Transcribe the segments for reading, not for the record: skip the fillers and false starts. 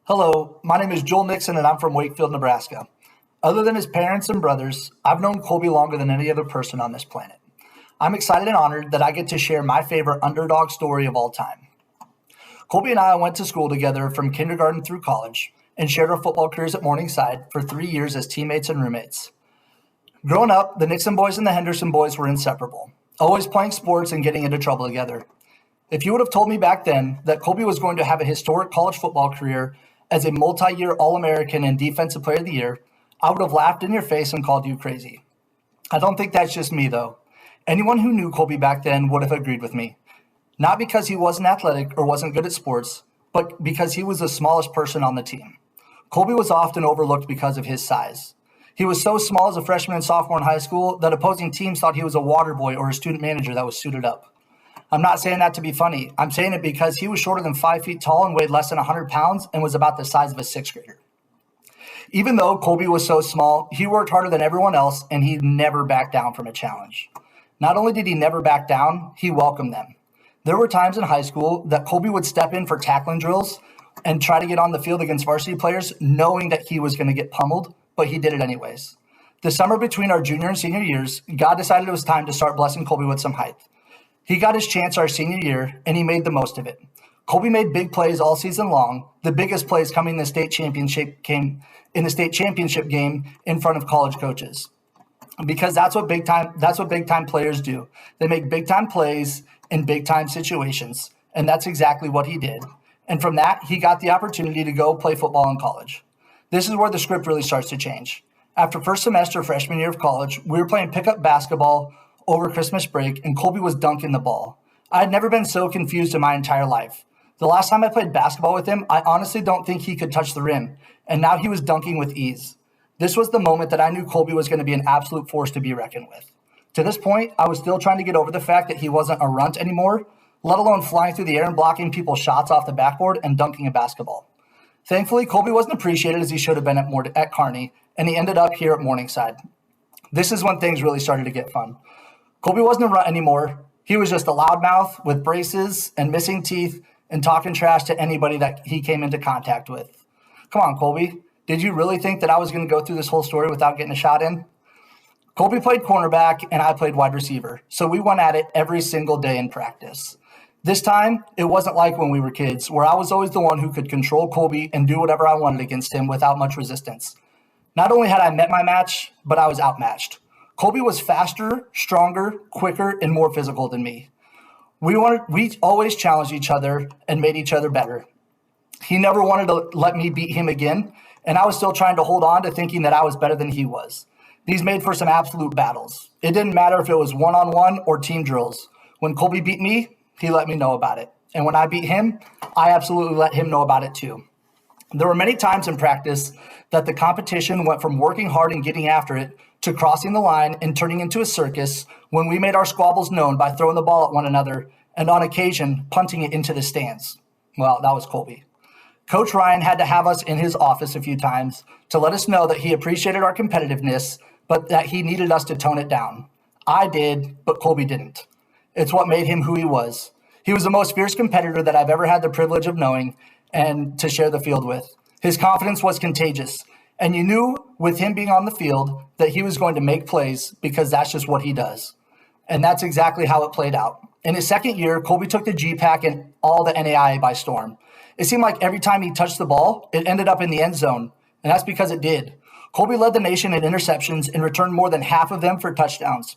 Hello, my name is Joel Nixon and I'm from Wakefield, Nebraska. Other than his parents and brothers, I've known Colby longer than any other person on this planet. I'm excited and honored that I get to share my favorite underdog story of all time. Colby and I went to school together from kindergarten through college and shared our football careers at Morningside for 3 years as teammates and roommates. Growing up, the Nixon boys and the Henderson boys were inseparable, always playing sports and getting into trouble together. If you would have told me back then that Colby was going to have a historic college football career as a multi-year All-American and Defensive Player of the Year, I would have laughed in your face and called you crazy. I don't think that's just me, though. Anyone who knew Colby back then would have agreed with me. Not because he wasn't athletic or wasn't good at sports, but because he was the smallest person on the team. Colby was often overlooked because of his size. He was so small as a freshman and sophomore in high school that opposing teams thought he was a water boy or a student manager that was suited up. I'm not saying that to be funny. I'm saying it because he was shorter than 5 feet tall and weighed less than 100 pounds and was about the size of a sixth grader. Even though Colby was so small, he worked harder than everyone else and he never backed down from a challenge. Not only did he never back down, he welcomed them. There were times in high school that Colby would step in for tackling drills and try to get on the field against varsity players knowing that he was going to get pummeled, but he did it anyways. The summer between our junior and senior years, God decided it was time to start blessing Colby with some height. He got his chance our senior year, and he made the most of it. Colby made big plays all season long, the biggest plays coming in the state championship game in front of college coaches. Because that's what big time players do. They make big time plays in big time situations, and that's exactly what he did. And from that, he got the opportunity to go play football in college. This is where the script really starts to change. After first semester freshman year of college, we were playing pickup basketball over Christmas break, and Colby was dunking the ball. I had never been so confused in my entire life. The last time I played basketball with him, I honestly don't think he could touch the rim, and now he was dunking with ease. This was the moment that I knew Colby was going to be an absolute force to be reckoned with. To this point, I was still trying to get over the fact that he wasn't a runt anymore, let alone flying through the air and blocking people's shots off the backboard and dunking a basketball. Thankfully, Colby wasn't appreciated as he should have been at Kearney, and he ended up here at Morningside. This is when things really started to get fun. Colby wasn't a runt anymore. He was just a loudmouth with braces and missing teeth and talking trash to anybody that he came into contact with. Come on, Colby. Did you really think that I was going to go through this whole story without getting a shot in? Colby played cornerback and I played wide receiver, so we went at it every single day in practice. This time, it wasn't like when we were kids, where I was always the one who could control Colby and do whatever I wanted against him without much resistance. Not only had I met my match, but I was outmatched. Colby was faster, stronger, quicker, and more physical than me. We always challenged each other and made each other better. He never wanted to let me beat him again, and I was still trying to hold on to thinking that I was better than he was. These made for some absolute battles. It didn't matter if it was one-on-one or team drills. When Colby beat me, he let me know about it. And when I beat him, I absolutely let him know about it too. There were many times in practice that the competition went from working hard and getting after it to crossing the line and turning into a circus when we made our squabbles known by throwing the ball at one another and on occasion punting it into the stands. Well, that was Colby. Coach Ryan had to have us in his office a few times to let us know that he appreciated our competitiveness, but that he needed us to tone it down. I did, but Colby didn't. It's what made him who he was. He was the most fierce competitor that I've ever had the privilege of knowing and to share the field with. His confidence was contagious, and you knew with him being on the field that he was going to make plays because that's just what he does. And that's exactly how it played out. In his second year, Colby took the GPAC and all the NAIA by storm. It seemed like every time he touched the ball, it ended up in the end zone, and that's because it did. Colby led the nation in interceptions and returned more than half of them for touchdowns.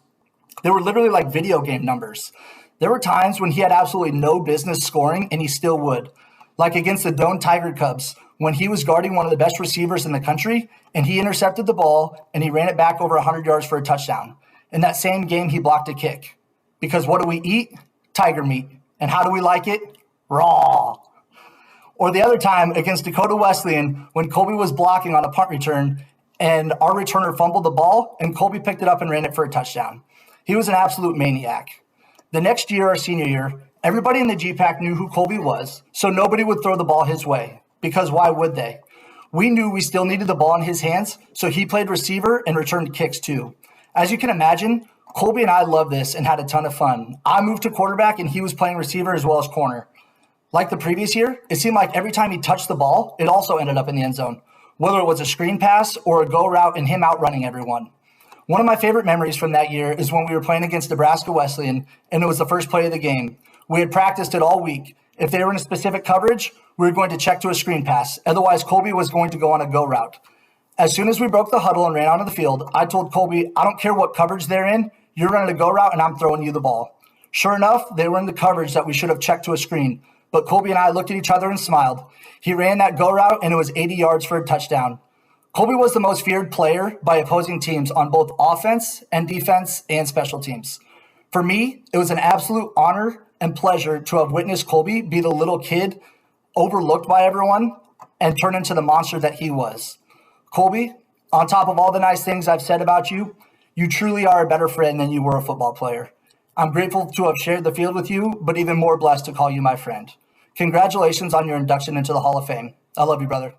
They were literally like video game numbers. There were times when he had absolutely no business scoring, and he still would. Like against the Doane Tiger Cubs, when he was guarding one of the best receivers in the country, and he intercepted the ball, and he ran it back over 100 yards for a touchdown. In that same game, he blocked a kick. Because what do we eat? Tiger meat. And how do we like it? Raw. Or the other time against Dakota Wesleyan, when Colby was blocking on a punt return, and our returner fumbled the ball, and Colby picked it up and ran it for a touchdown. He was an absolute maniac. The next year, our senior year, everybody in the GPAC knew who Colby was, so nobody would throw the ball his way. Because why would they? We knew we still needed the ball in his hands, so he played receiver and returned kicks too. As you can imagine, Colby and I loved this and had a ton of fun. I moved to quarterback and he was playing receiver as well as corner. Like the previous year, it seemed like every time he touched the ball, it also ended up in the end zone, whether it was a screen pass or a go route and him outrunning everyone. One of my favorite memories from that year is when we were playing against Nebraska Wesleyan, and it was the first play of the game. We had practiced it all week. If they were in a specific coverage, we were going to check to a screen pass. Otherwise, Colby was going to go on a go route. As soon as we broke the huddle and ran onto the field, I told Colby, I don't care what coverage they're in, you're running a go route and I'm throwing you the ball. Sure enough, they were in the coverage that we should have checked to a screen. But Colby and I looked at each other and smiled. He ran that go route and it was 80 yards for a touchdown. Colby was the most feared player by opposing teams on both offense and defense and special teams. For me, it was an absolute honor and pleasure to have witnessed Colby be the little kid overlooked by everyone and turn into the monster that he was. Colby, on top of all the nice things I've said about you, you truly are a better friend than you were a football player. I'm grateful to have shared the field with you, but even more blessed to call you my friend. Congratulations on your induction into the Hall of Fame. I love you, brother.